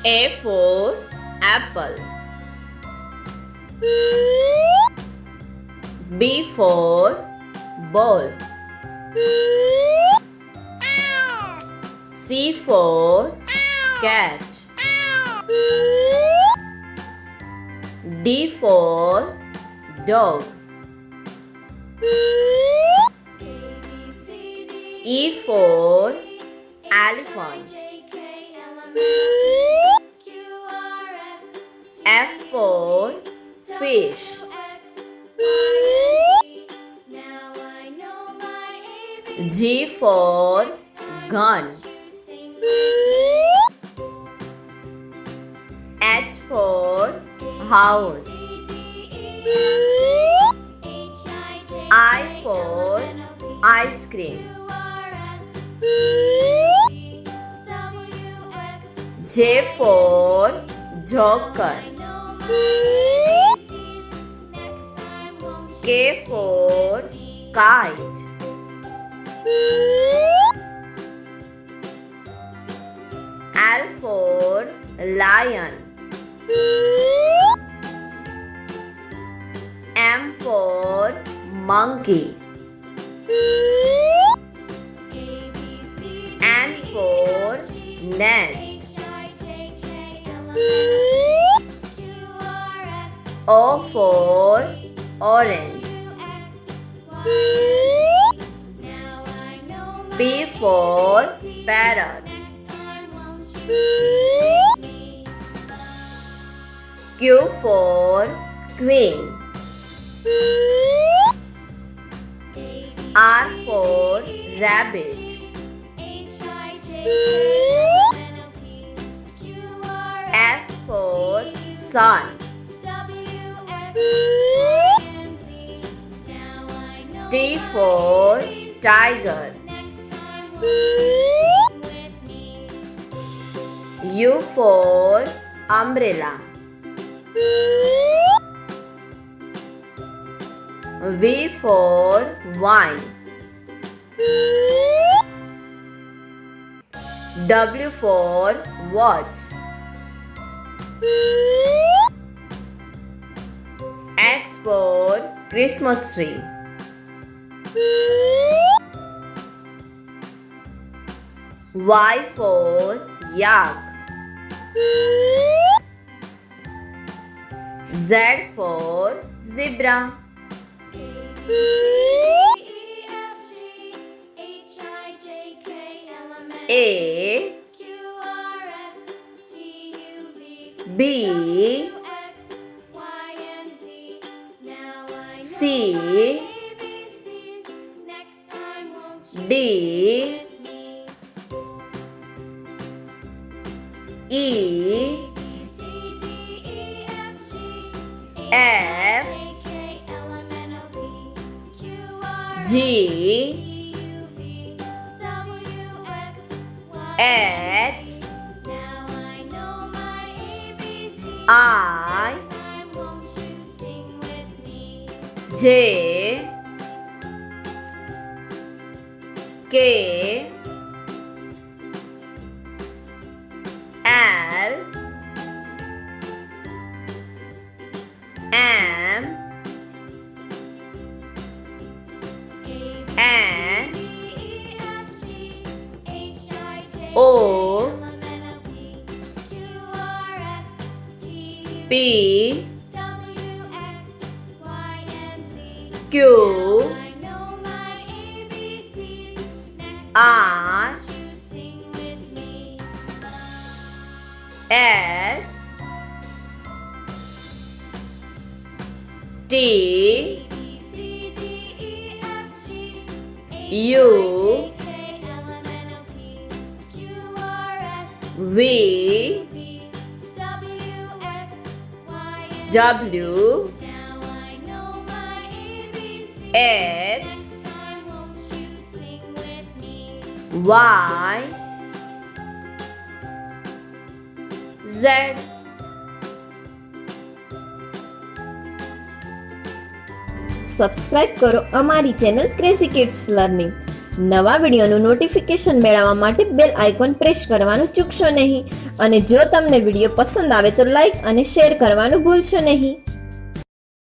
A for apple. B for ball. C for cat. D for dog. E for elephant. F for fish. G for gun. H for house. I for ice cream. J for joker. K for kite. L for lion. M for monkey. N for nest. O for orange. P for parrot. Q for queen. R for rabbit. S for sun. T for tiger. U for umbrella. V for wine. W for watch. X for Christmas tree. Y for yak. Z for zebra. A B C D E F G H I J K L M N O P Q R S T U V W X Y Z. Subscribe કરો અમારી channel crazy kids learning નવા વિડીયોનું notification મેળવવા માટે bell icon press કરવાનું ચૂકશો નહીં અને જો તમને વિડીયો પસંદ આવે તો લાઈક અને શેર કરવાનું ભૂલશો નહીં.